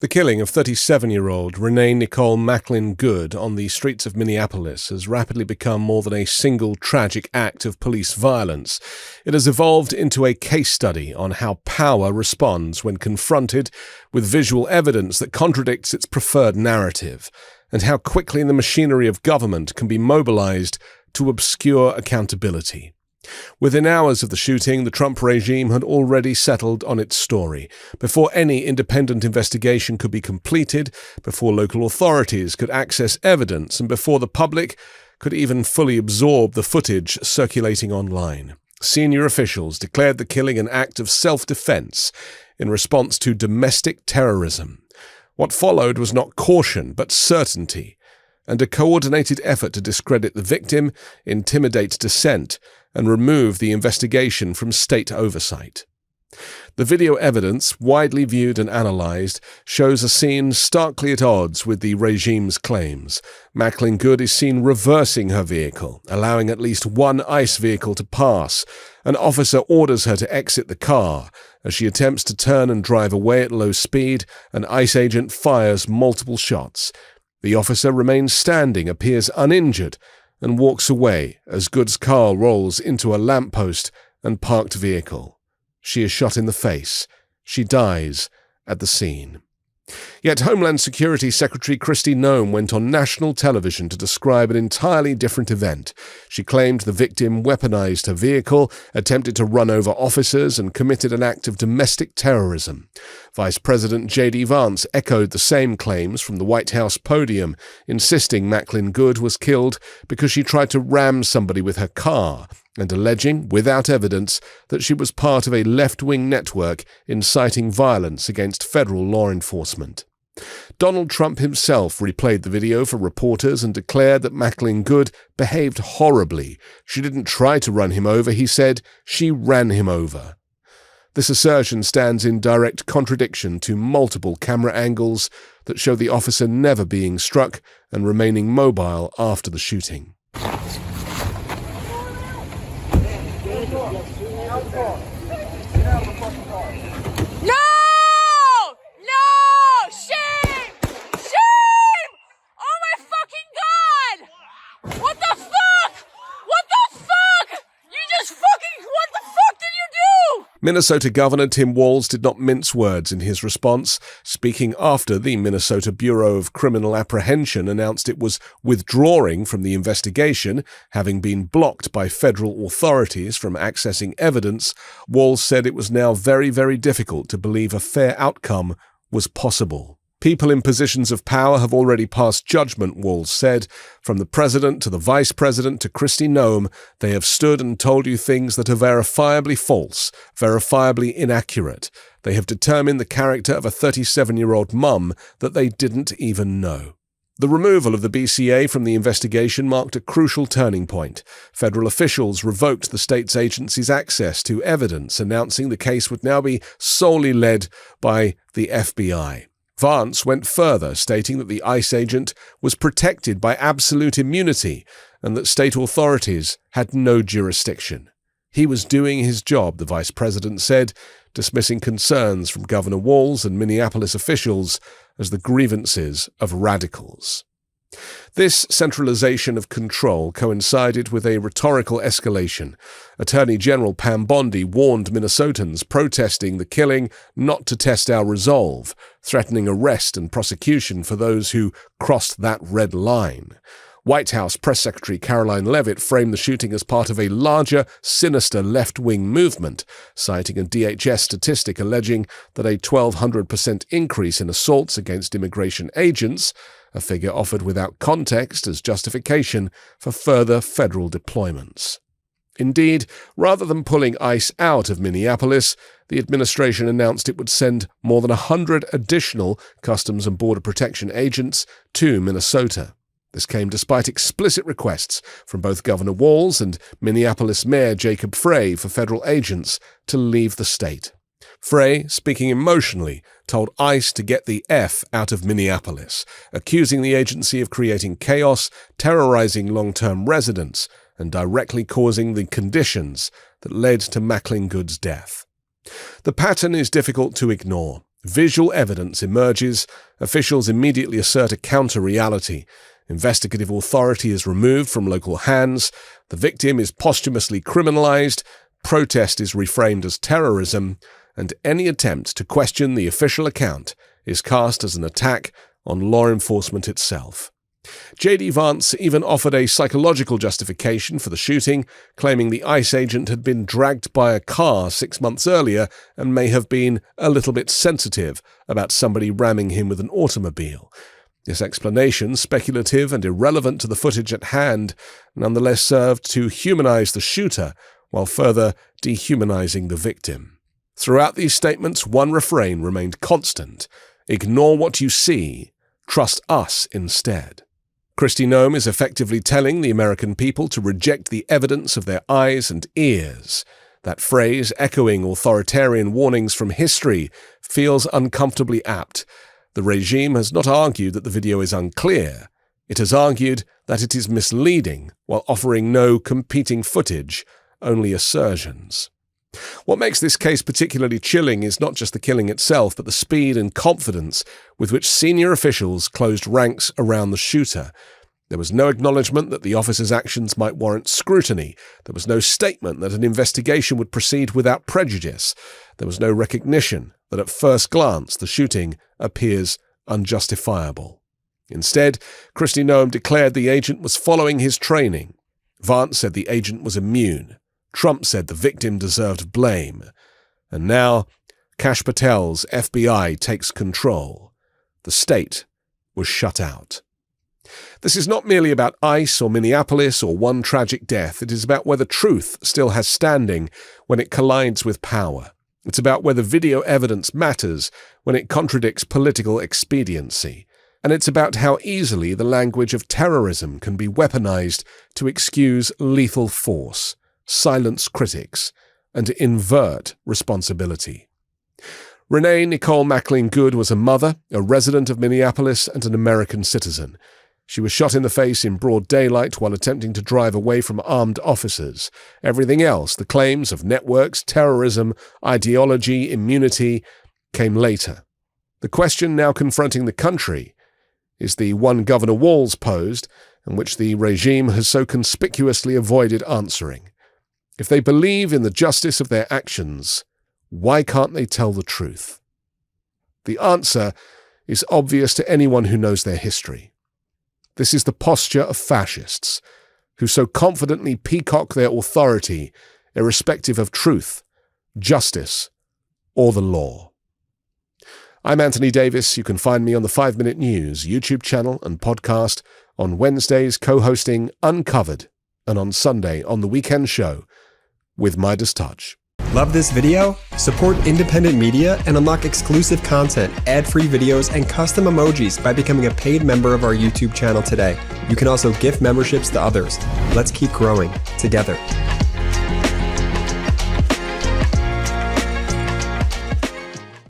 The killing of 37-year-old Renee Nicole Macklin Good on the streets of Minneapolis has rapidly become more than a single tragic act of police violence. It has evolved into a case study on how power responds when confronted with visual evidence that contradicts its preferred narrative, and how quickly the machinery of government can be mobilized to obscure accountability. Within hours of the shooting, the Trump regime had already settled on its story. Before any independent investigation could be completed, before local authorities could access evidence, and before the public could even fully absorb the footage circulating online, senior officials declared the killing an act of self-defense in response to domestic terrorism. What followed was not caution, but certainty, and a coordinated effort to discredit the victim, intimidate dissent, and remove the investigation from state oversight. The video evidence, widely viewed and analyzed, shows a scene starkly at odds with the regime's claims. Macklin Good is seen reversing her vehicle, allowing at least one ICE vehicle to pass. An officer orders her to exit the car. As she attempts to turn and drive away at low speed, an ICE agent fires multiple shots. The officer remains standing, appears uninjured, and walks away as Good's car rolls into a lamppost and parked vehicle. She is shot in the face. She dies at the scene. Yet Homeland Security Secretary Kristi Noem went on national television to describe an entirely different event. She claimed the victim weaponized her vehicle, attempted to run over officers, and committed an act of domestic terrorism. Vice President J.D. Vance echoed the same claims from the White House podium, insisting Macklin Good was killed because she tried to ram somebody with her car, and alleging, without evidence, that she was part of a left-wing network inciting violence against federal law enforcement. Donald Trump himself replayed the video for reporters and declared that Macklin Good behaved horribly. She didn't try to run him over, he said, she ran him over. This assertion stands in direct contradiction to multiple camera angles that show the officer never being struck and remaining mobile after the shooting. Minnesota Governor Tim Walz did not mince words in his response, speaking after the Minnesota Bureau of Criminal Apprehension announced it was withdrawing from the investigation, having been blocked by federal authorities from accessing evidence. Walz said it was now very, very difficult to believe a fair outcome was possible. People in positions of power have already passed judgment, Walz said. From the president to the vice president to Kristi Noem, they have stood and told you things that are verifiably false, verifiably inaccurate. They have determined the character of a 37-year-old mum that they didn't even know. The removal of the BCA from the investigation marked a crucial turning point. Federal officials revoked the state's agency's access to evidence, announcing the case would now be solely led by the FBI. Vance went further, stating that the ICE agent was protected by absolute immunity and that state authorities had no jurisdiction. He was doing his job, the vice president said, dismissing concerns from Governor Walz and Minneapolis officials as the grievances of radicals. This centralization of control coincided with a rhetorical escalation. Attorney General Pam Bondi warned Minnesotans protesting the killing not to test our resolve, threatening arrest and prosecution for those who crossed that red line. White House Press Secretary Caroline Leavitt framed the shooting as part of a larger, sinister left-wing movement, citing a DHS statistic alleging that a 1,200% increase in assaults against immigration agents, a figure offered without context as justification for further federal deployments. Indeed, rather than pulling ICE out of Minneapolis, the administration announced it would send more than 100 additional Customs and Border Protection agents to Minnesota. This came despite explicit requests from both Governor Walz and Minneapolis Mayor Jacob Frey for federal agents to leave the state. Frey, speaking emotionally, told ICE to get the F out of Minneapolis, accusing the agency of creating chaos, terrorizing long-term residents, and directly causing the conditions that led to Macklin Good's death. The pattern is difficult to ignore. Visual evidence emerges, officials immediately assert a counter-reality. Investigative authority is removed from local hands, the victim is posthumously criminalized, protest is reframed as terrorism, and any attempt to question the official account is cast as an attack on law enforcement itself. J.D. Vance even offered a psychological justification for the shooting, claiming the ICE agent had been dragged by a car 6 months earlier and may have been a little bit sensitive about somebody ramming him with an automobile. This explanation, speculative and irrelevant to the footage at hand, nonetheless served to humanize the shooter while further dehumanizing the victim. Throughout these statements, one refrain remained constant: ignore what you see, trust us instead. Kristi Noem is effectively telling the American people to reject the evidence of their eyes and ears. That phrase, echoing authoritarian warnings from history, feels uncomfortably apt. The regime has not argued that the video is unclear. It has argued that it is misleading while offering no competing footage, only assertions. What makes this case particularly chilling is not just the killing itself, but the speed and confidence with which senior officials closed ranks around the shooter. There was no acknowledgement that the officer's actions might warrant scrutiny. There was no statement that an investigation would proceed without prejudice. There was no recognition that at first glance the shooting appears unjustifiable. Instead, Kristi Noem declared the agent was following his training. Vance said the agent was immune. Trump said the victim deserved blame. And now, Kash Patel's FBI takes control. The state was shut out. This is not merely about ICE or Minneapolis or one tragic death. It is about whether truth still has standing when it collides with power. It's about whether video evidence matters when it contradicts political expediency. And it's about how easily the language of terrorism can be weaponized to excuse lethal force, silence critics, and invert responsibility. Renee Nicole Macklin Good was a mother, a resident of Minneapolis, and an American citizen. She was shot in the face in broad daylight while attempting to drive away from armed officers. Everything else, the claims of networks, terrorism, ideology, immunity, came later. The question now confronting the country is the one Governor Walz posed, and which the regime has so conspicuously avoided answering. If they believe in the justice of their actions, why can't they tell the truth? The answer is obvious to anyone who knows their history. This is the posture of fascists, who so confidently peacock their authority, irrespective of truth, justice, or the law. I'm Anthony Davis. You can find me on the 5 Minute News YouTube channel and podcast, on Wednesdays co-hosting Uncovered, and on Sunday on The Weekend Show with MeidasTouch. Love this video? Support independent media and unlock exclusive content, ad-free videos, and custom emojis by becoming a paid member of our YouTube channel today. You can also gift memberships to others. Let's keep growing together.